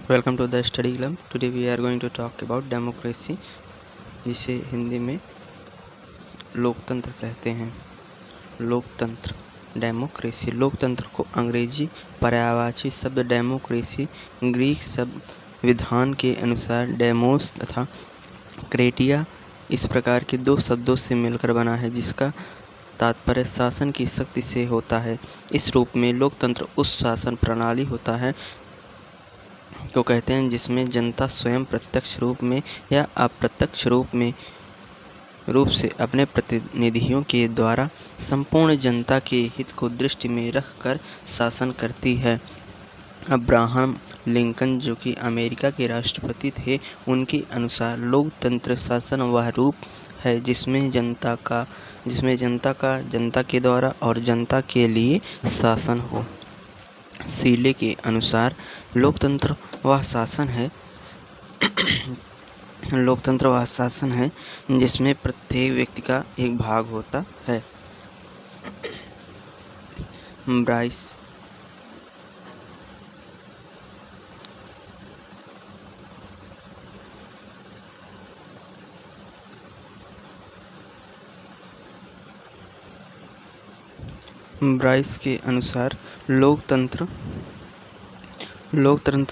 Welcome to the study club. Today we are going to talk about democracy, जिसे हिंदी में लोकतंत्र कहते हैं। लोकतंत्र, डेमोक्रेसी। लोकतंत्र को अंग्रेजी पर्यायवाची शब्द डेमोक्रेसी, ग्रीक शब्द विधान के अनुसार डेमोस तथा क्रेटिया इस प्रकार के दो शब्दों से मिलकर बना है, जिसका तात्पर्य शासन की शक्ति से होता है। इस रूप में लोकतंत्र उस शासन प्रणाली होता है को कहते हैं जिसमें जनता स्वयं प्रत्यक्ष रूप में या अप्रत्यक्ष रूप से अपने प्रतिनिधियों के द्वारा संपूर्ण जनता के हित को दृष्टि में रखकर शासन करती है। अब्राहम लिंकन, जो कि अमेरिका के राष्ट्रपति थे, उनके अनुसार लोकतंत्र शासन वह रूप है जिसमें जनता के द्वारा और जनता के लिए शासन हो। सीले के अनुसार लोकतंत्र वह शासन है जिसमें प्रत्येक व्यक्ति का एक भाग होता है। ब्राइस के अनुसार लोकतंत्र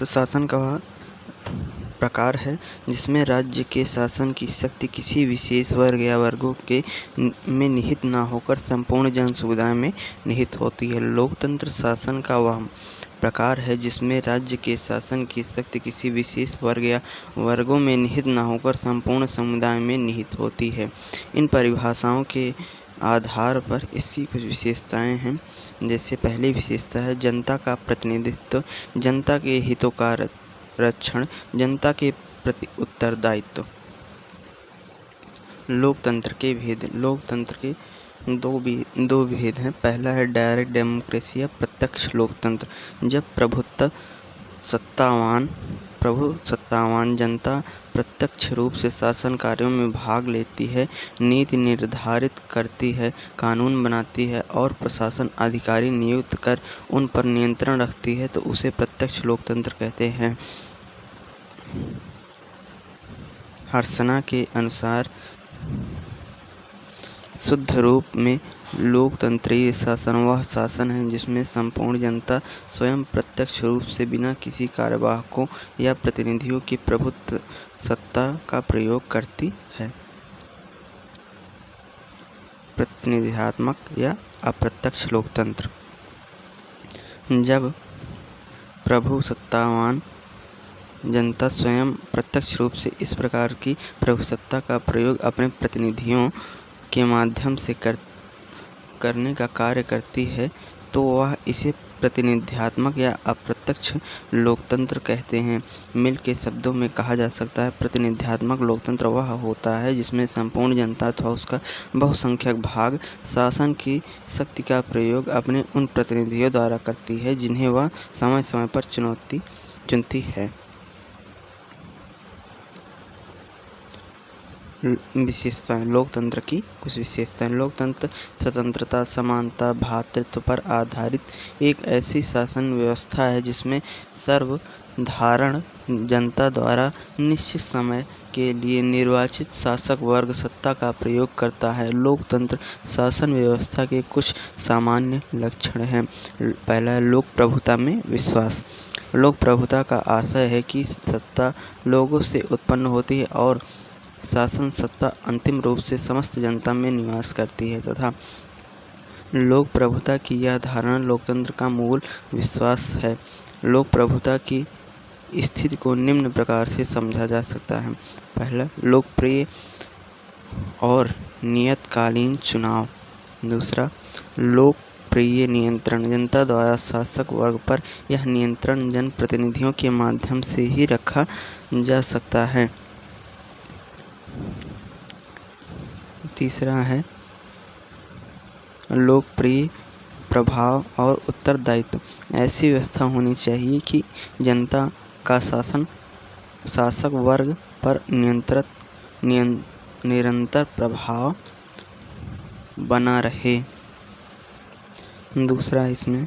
शासन का वह प्रकार है जिसमें राज्य के शासन की शक्ति किसी विशेष वर्ग या वर्गों के में निहित न होकर संपूर्ण जन समुदाय में निहित होती है। लोकतंत्र शासन का वह प्रकार है जिसमें राज्य के शासन की शक्ति किसी विशेष वर्ग या वर्गों में निहित न होकर संपूर्ण समुदाय में निहित होती है। इन परिभाषाओं के आधार पर इसकी कुछ विशेषताएं हैं। जैसे पहली विशेषता है जनता का प्रतिनिधित्व, जनता के हितों का रक्षण, जनता के प्रति उत्तरदायित्व। लोकतंत्र के दो भेद हैं। पहला है डायरेक्ट डेमोक्रेसी या प्रत्यक्ष लोकतंत्र। जब प्रभु सत्तावान जनता प्रत्यक्ष रूप से शासन कार्यों में भाग लेती है, नीति निर्धारित करती है, कानून बनाती है और प्रशासन अधिकारी नियुक्त कर उन पर नियंत्रण रखती है, तो उसे प्रत्यक्ष लोकतंत्र कहते हैं। हर्सना के अनुसार शुद्ध रूप में लोकतंत्रीय शासन वह शासन है जिसमें संपूर्ण जनता स्वयं प्रत्यक्ष रूप से बिना किसी कार्यवाहकों या प्रतिनिधियों की प्रभुत्व सत्ता का प्रयोग करती है। प्रतिनिधित्वात्मक या अप्रत्यक्ष लोकतंत्र। जब प्रभु सत्तावान जनता स्वयं प्रत्यक्ष रूप से इस प्रकार की प्रभुसत्ता का प्रयोग अपने प्रतिनिधियों के माध्यम से करने का कार्य करती है, तो वह इसे प्रतिनिधित्वात्मक या अप्रत्यक्ष लोकतंत्र कहते हैं। मिल के शब्दों में कहा जा सकता है, प्रतिनिधित्वात्मक लोकतंत्र वह होता है जिसमें संपूर्ण जनता अथवा उसका बहुसंख्यक भाग शासन की शक्ति का प्रयोग अपने उन प्रतिनिधियों द्वारा करती है जिन्हें वह समय समय पर चुनती है। विशेषताएं। लोकतंत्र की कुछ विशेषताएं। लोकतंत्र स्वतंत्रता, समानता, भ्रातृत्व पर आधारित एक ऐसी शासन व्यवस्था है जिसमें सर्वधारण जनता द्वारा निश्चित समय के लिए निर्वाचित शासक वर्ग सत्ता का प्रयोग करता है। लोकतंत्र शासन व्यवस्था के कुछ सामान्य लक्षण हैं। पहला है लोक प्रभुता में विश्वास। लोक प्रभुता का आशय है कि सत्ता लोगों से उत्पन्न होती है और शासन सत्ता अंतिम रूप से समस्त जनता में निवास करती है, तथा लोक प्रभुता की यह धारणा लोकतंत्र का मूल विश्वास है। लोक प्रभुता की स्थिति को निम्न प्रकार से समझा जा सकता है। पहला, लोकप्रिय और नियतकालीन चुनाव। दूसरा, लोकप्रिय नियंत्रण। जनता द्वारा शासक वर्ग पर यह नियंत्रण जनप्रतिनिधियों के माध्यम से ही रखा जा सकता है। तीसरा है लोकप्रिय प्रभाव और उत्तरदायित्व। ऐसी व्यवस्था होनी चाहिए कि जनता का शासक वर्ग पर निरंतर प्रभाव बना रहे। दूसरा इसमें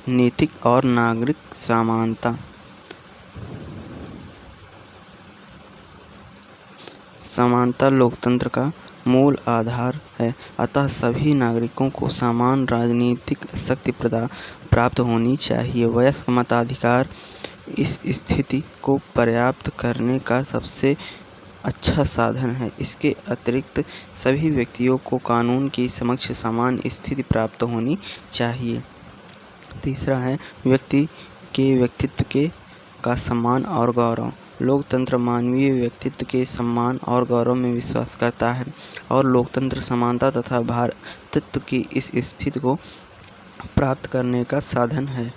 राजनीतिक और नागरिक समानता। समानता लोकतंत्र का मूल आधार है, अतः सभी नागरिकों को समान राजनीतिक शक्ति प्राप्त होनी चाहिए। वयस्क मताधिकार इस स्थिति को पर्याप्त करने का सबसे अच्छा साधन है। इसके अतिरिक्त सभी व्यक्तियों को कानून के समक्ष समान स्थिति प्राप्त होनी चाहिए। तीसरा है व्यक्ति के व्यक्तित्व का सम्मान और गौरव। लोकतंत्र मानवीय व्यक्तित्व के सम्मान और गौरव में विश्वास करता है और लोकतंत्र समानता तथा भ्रातृत्व की इस स्थिति को प्राप्त करने का साधन है।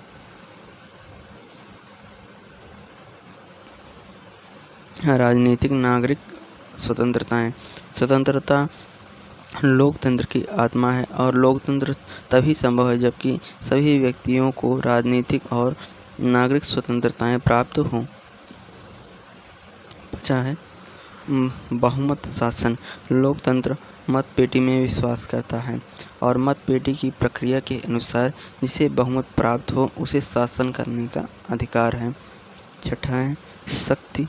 राजनीतिक नागरिक स्वतंत्रताएं। स्वतंत्रता लोकतंत्र की आत्मा है और लोकतंत्र तभी संभव है जबकि सभी व्यक्तियों को राजनीतिक और नागरिक स्वतंत्रताएं प्राप्त हों। बचा है बहुमत शासन। लोकतंत्र मतपेटी में विश्वास करता है और मतपेटी की प्रक्रिया के अनुसार जिसे बहुमत प्राप्त हो उसे शासन करने का अधिकार है। छठा है शक्ति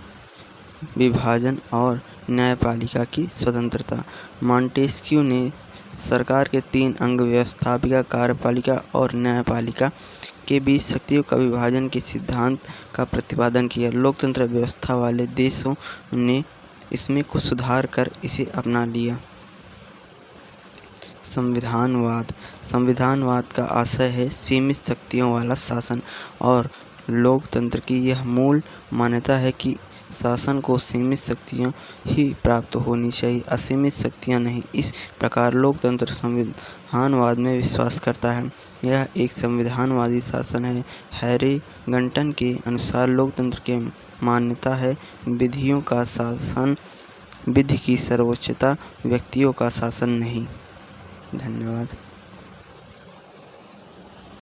विभाजन और न्यायपालिका की स्वतंत्रता। मॉन्टेस्क्यू ने सरकार के 3 अंग व्यवस्थापिका, कार्यपालिका और न्यायपालिका के बीच शक्तियों का विभाजन के सिद्धांत का प्रतिपादन किया। लोकतंत्र व्यवस्था वाले देशों ने इसमें कुछ सुधार कर इसे अपना लिया। संविधानवाद। संविधानवाद का आशय है सीमित शक्तियों वाला शासन और लोकतंत्र की यह मूल मान्यता है कि शासन को सीमित शक्तियाँ ही प्राप्त होनी चाहिए, असीमित शक्तियाँ नहीं। इस प्रकार लोकतंत्र संविधानवाद में विश्वास करता है। यह एक संविधानवादी शासन है। हैरिंगटन के अनुसार लोकतंत्र की मान्यता है विधियों का शासन, विधि की सर्वोच्चता, व्यक्तियों का शासन नहीं। धन्यवाद।